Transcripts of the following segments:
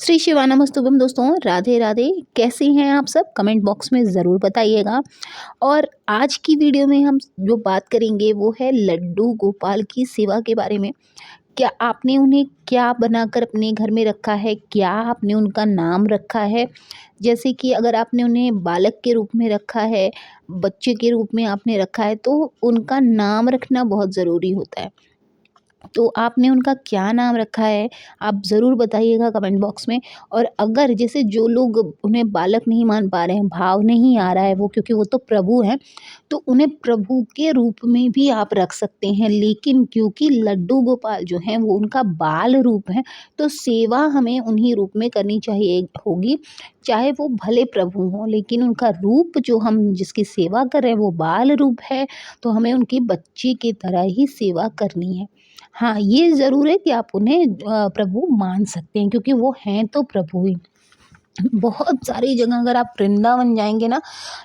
श्री शिवानमस्तुभ्यम दोस्तों, राधे राधे। कैसे हैं आप सब? कमेंट बॉक्स में ज़रूर बताइएगा। और आज की वीडियो में हम जो बात करेंगे वो है लड्डू गोपाल की सेवा के बारे में। क्या आपने उन्हें क्या बनाकर अपने घर में रखा है? क्या आपने उनका नाम रखा है? जैसे कि अगर आपने उन्हें बालक के रूप में रखा है, बच्चे के रूप में आपने रखा है, तो उनका नाम रखना बहुत ज़रूरी होता है। तो आपने उनका क्या नाम रखा है, आप ज़रूर बताइएगा कमेंट बॉक्स में। और अगर जैसे जो लोग उन्हें बालक नहीं मान पा रहे हैं, भाव नहीं आ रहा है वो, क्योंकि वो तो प्रभु हैं, तो उन्हें प्रभु के रूप में भी आप रख सकते हैं। लेकिन क्योंकि लड्डू गोपाल जो हैं वो उनका बाल रूप है, तो सेवा हमें उन्हीं रूप में करनी चाहिए होगी। चाहे वो भले प्रभु हों, लेकिन उनका रूप जो हम जिसकी सेवा कर रहे हैं वो बाल रूप है, तो हमें उनके बच्चे की तरह ही सेवा करनी है। हाँ, ये ज़रूर है कि आप उन्हें प्रभु मान सकते हैं, क्योंकि वो हैं तो प्रभु ही। बहुत सारी जगह अगर आप वृंदावन जाएँगे ना,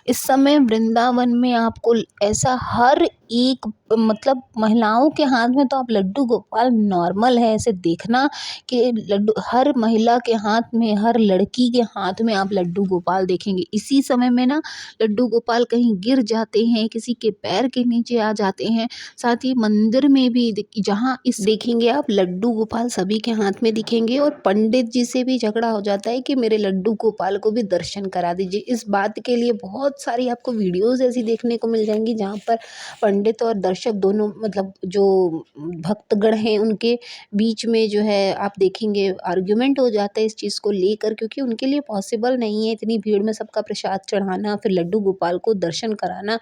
इस समय वृंदावन में आपको ऐसा हर एक, मतलब महिलाओं के हाथ में तो आप लड्डू गोपाल नॉर्मल है ऐसे देखना, कि लड्डू हर महिला के हाथ में, हर लड़की के हाथ में आप लड्डू गोपाल देखेंगे। इसी समय में ना लड्डू गोपाल कहीं गिर जाते हैं, किसी के पैर के नीचे आ जाते हैं। साथ ही मंदिर में भी जहाँ इस देखेंगे आप लड्डू गोपाल सभी के हाथ में दिखेंगे। और पंडित जी से भी झगड़ा हो जाता है कि मेरे लड्डू गोपाल को भी दर्शन करा दीजिए। इस बात के लिए बहुत सारी आपको वीडियोज़ ऐसी देखने को मिल जाएंगी जहाँ पर पंडित और दर्शक दोनों, मतलब जो भक्तगण हैं उनके बीच में जो है आप देखेंगे आर्ग्यूमेंट हो जाता है इस चीज़ को लेकर, क्योंकि उनके लिए पॉसिबल नहीं है इतनी भीड़ में सबका प्रसाद चढ़ाना, फिर लड्डू गोपाल को दर्शन कराना।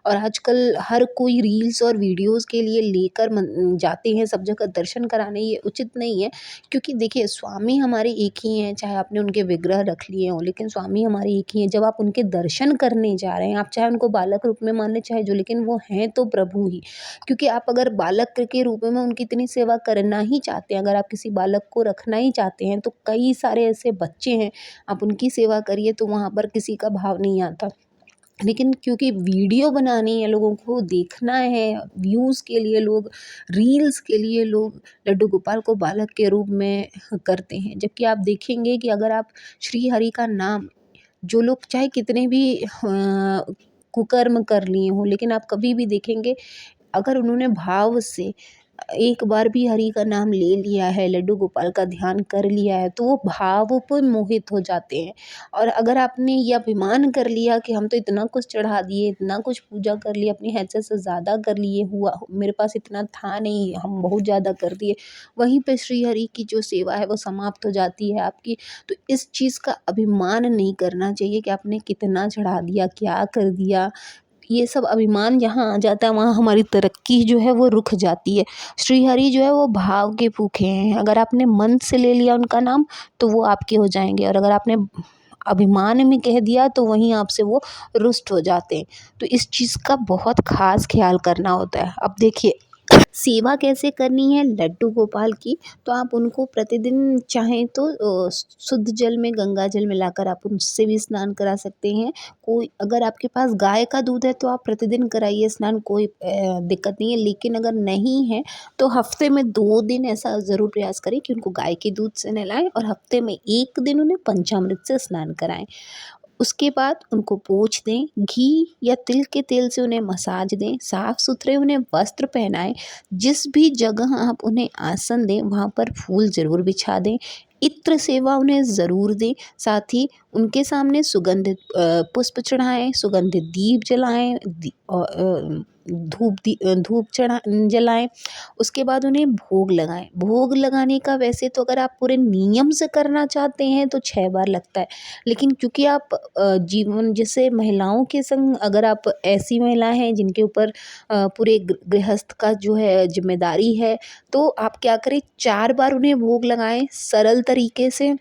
और आजकल हर कोई रील्स और वीडियोज़ के लिए लेकर जाते हैं सब जगह दर्शन कराने, ये उचित नहीं है। क्योंकि देखिए, स्वामी हमारे एक ही हैं, चाहे आपने उनके विग्रह रख लिए हों, लेकिन स्वामी हमारे एक ही हैं। जब आप उनके दर्शन करने जा रहे हैं, आप चाहे उनको बालक रूप में मान लें चाहे जो, लेकिन वो हैं तो प्रभु ही। क्योंकि आप अगर बालक के रूप में उनकी इतनी सेवा करना ही चाहते हैं, अगर आप किसी बालक को रखना ही चाहते हैं, तो कई सारे ऐसे बच्चे हैं, आप उनकी सेवा करिए तो वहाँ पर किसी का भाव नहीं आता। लेकिन क्योंकि वीडियो बनानी है, लोगों को देखना है, व्यूज़ के लिए लोग, रील्स के लिए लोग लड्डू गोपाल को बालक के रूप में करते हैं। जबकि आप देखेंगे कि अगर आप श्री हरि का नाम, जो लोग चाहे कितने भी कुकर्म कर लिए हों, लेकिन आप कभी भी देखेंगे अगर उन्होंने भाव से एक बार भी हरि का नाम ले लिया है, लड्डू गोपाल का ध्यान कर लिया है, तो वो भाव पर मोहित हो जाते हैं। और अगर आपने ये अभिमान कर लिया कि हम तो इतना कुछ चढ़ा दिए, इतना कुछ पूजा कर लिया, अपनी हैसियत से ज़्यादा कर लिए, हुआ मेरे पास इतना था नहीं, हम बहुत ज़्यादा कर दिए, वहीं पे श्री हरि की जो सेवा है वो समाप्त हो जाती है आपकी। तो इस चीज़ का अभिमान नहीं करना चाहिए कि आपने कितना चढ़ा दिया, क्या कर दिया। ये सब अभिमान जहाँ आ जाता है, वहाँ हमारी तरक्की जो है वो रुक जाती है। श्री हरि जो है वो भाव के भूखे हैं। अगर आपने मन से ले लिया उनका नाम, तो वो आपके हो जाएंगे, और अगर आपने अभिमान में कह दिया तो वहीं आपसे वो रुष्ट हो जाते हैं। तो इस चीज़ का बहुत खास ख्याल करना होता है। अब देखिए, सेवा कैसे करनी है लड्डू गोपाल की, तो आप उनको प्रतिदिन चाहें तो शुद्ध जल में गंगा जल मिलाकर आप उनसे भी स्नान करा सकते हैं। कोई अगर आपके पास गाय का दूध है तो आप प्रतिदिन कराइए स्नान, कोई दिक्कत नहीं है। लेकिन अगर नहीं है तो हफ्ते में 2 दिन ऐसा ज़रूर प्रयास करें कि उनको गाय के दूध से नहलाएं, और हफ्ते में 1 दिन उन्हें पंचामृत से स्नान कराएं। उसके बाद उनको पोंछ दें, घी या तिल के तेल से उन्हें मसाज दें, साफ सुथरे उन्हें वस्त्र पहनाएं। जिस भी जगह आप उन्हें आसन दें वहाँ पर फूल ज़रूर बिछा दें। इत्र सेवा उन्हें ज़रूर दें। साथ ही उनके सामने सुगंधित पुष्प चढ़ाएं, सुगंधित दीप जलाएं, धूप जलाएं। उसके बाद उन्हें भोग लगाएं। भोग लगाने का वैसे तो अगर आप पूरे नियम से करना चाहते हैं तो 6 बार लगता है। लेकिन क्योंकि आप जीवन जैसे महिलाओं के संग, अगर आप ऐसी महिला हैं जिनके ऊपर पूरे गृहस्थ का जो है जिम्मेदारी है, तो आप क्या करें, 4 बार उन्हें भोग लगाएं सरल तरीके से।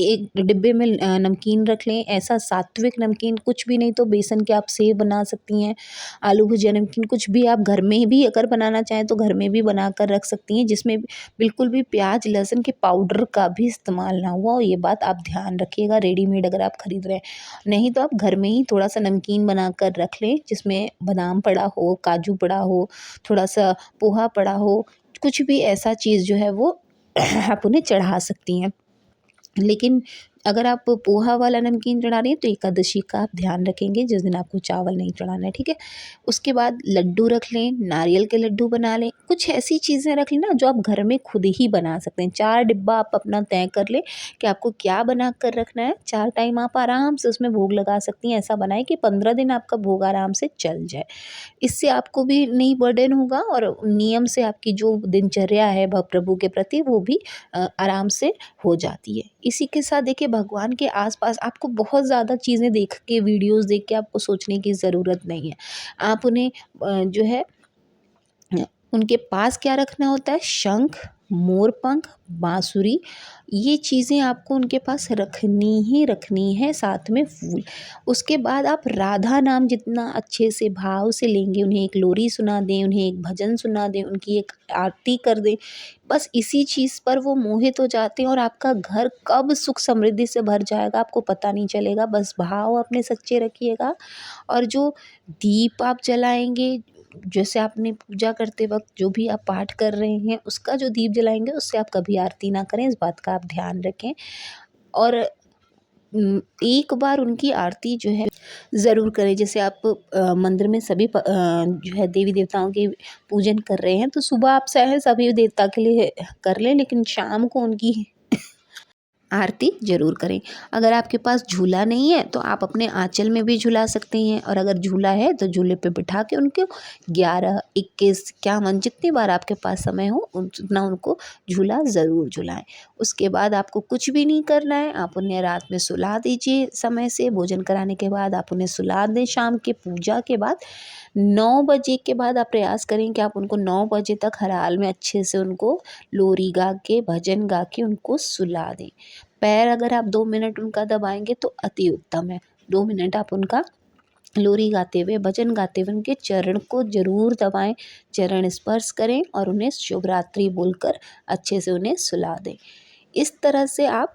एक डिब्बे में नमकीन रख लें, ऐसा सात्विक नमकीन, कुछ भी नहीं तो बेसन के आप सेव बना सकती हैं, आलू भुजिया नमकीन, कुछ भी आप घर में भी अगर बनाना चाहें तो घर में भी बना कर रख सकती हैं, जिसमें बिल्कुल भी प्याज लहसुन के पाउडर का भी इस्तेमाल ना हुआ हो। ये बात आप ध्यान रखिएगा, रेडीमेड अगर आप खरीद रहे हैं। नहीं तो आप घर में ही थोड़ा सा नमकीन बना कर रख लें, जिसमें बादाम पड़ा हो, काजू पड़ा हो, थोड़ा सा पोहा पड़ा हो, कुछ भी ऐसा चीज़ जो है वो आप उन्हें चढ़ा सकती हैं। लेकिन अगर आप पोहा वाला नमकीन चढ़ा रही हैं तो एकादशी का आप ध्यान रखेंगे, जिस दिन आपको चावल नहीं चढ़ाना है, ठीक है। उसके बाद लड्डू रख लें, नारियल के लड्डू बना लें, कुछ ऐसी चीज़ें रख लें ना जो आप घर में खुद ही बना सकते हैं। 4 डिब्बा आप अपना तय कर लें कि आपको क्या बना कर रखना है, 4 टाइम आप आराम से उसमें भोग लगा सकती हैं। ऐसा बनाएं कि 15 दिन आपका भोग आराम से चल जाए। इससे आपको भी नहीं बर्डन होगा और नियम से आपकी जो दिनचर्या है प्रभु के प्रति वो भी आराम से हो जाती है। इसी के साथ देखिए, भगवान के आस-पास आपको बहुत ज़्यादा चीज़ें देख के, वीडियोज़ देख के आपको सोचने की ज़रूरत नहीं है। आप उन्हें जो है उनके पास क्या रखना होता है, शंख, मोरपंख, बाँसुरी, ये चीज़ें आपको उनके पास रखनी ही रखनी है, साथ में फूल। उसके बाद आप राधा नाम जितना अच्छे से भाव से लेंगे, उन्हें एक लोरी सुना दें, उन्हें एक भजन सुना दें, उनकी एक आरती कर दें। बस इसी चीज़ पर वो मोहित हो जाते हैं और आपका घर कब सुख समृद्धि से भर जाएगा आपको पता नहीं चलेगा। बस भाव अपने सच्चे रखिएगा और जो दीप आप जलाएँगे, जैसे आपने पूजा करते वक़्त जो भी आप पाठ कर रहे हैं, उसका जो दीप जलाएँगे उससे आप कभी आरती ना करें, इस बात का आप ध्यान रखें। और एक बार उनकी आरती जो है ज़रूर करें। जैसे आप मंदिर में सभी जो है देवी-देवताओं के पूजन कर रहे हैं, तो सुबह आप चाहे सभी देवता के लिए कर लें, लेकिन शाम को उनकी आरती ज़रूर करें। अगर आपके पास झूला नहीं है तो आप अपने आँचल में भी झूला सकते हैं, और अगर झूला है तो झूले पे बिठा के उनको 11, 21, 51 जितनी बार आपके पास समय हो उतना उनको झूला ज़रूर झुलाएँ। उसके बाद आपको कुछ भी नहीं करना है, आप उन्हें रात में सुला दीजिए समय से। भोजन कराने के बाद आप उन्हें सुला दें। शाम के पूजा के बाद 9 बजे के बाद आप प्रयास करें कि आप उनको 9 बजे तक हर हाल में अच्छे से उनको लोरी गा के, भजन गा के उनको सुला दें। पैर अगर आप 2 मिनट उनका दबाएँगे तो अति उत्तम है। 2 मिनट आप उनका लोरी गाते हुए, भजन गाते हुए उनके चरण को ज़रूर दबाएँ, चरण स्पर्श करें और उन्हें शुभ रात्रि बोलकर अच्छे से उन्हें सुला दें। इस तरह से आप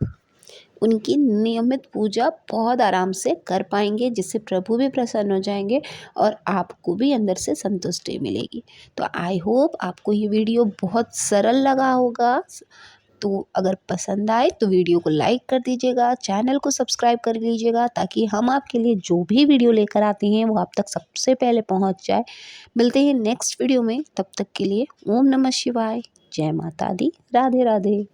उनकी नियमित पूजा बहुत आराम से कर पाएँगे, जिससे प्रभु भी प्रसन्न हो जाएँगे और आपको भी अंदर से संतुष्टि मिलेगी। तो आई होप आपको ये वीडियो बहुत सरल लगा होगा। तो अगर पसंद आए तो वीडियो को लाइक कर दीजिएगा, चैनल को सब्सक्राइब कर लीजिएगा, ताकि हम आपके लिए जो भी वीडियो लेकर आते हैं वो आप तक सबसे पहले पहुंच जाए। मिलते हैं नेक्स्ट वीडियो में, तब तक के लिए ओम नमः शिवाय, जय माता दी, राधे राधे।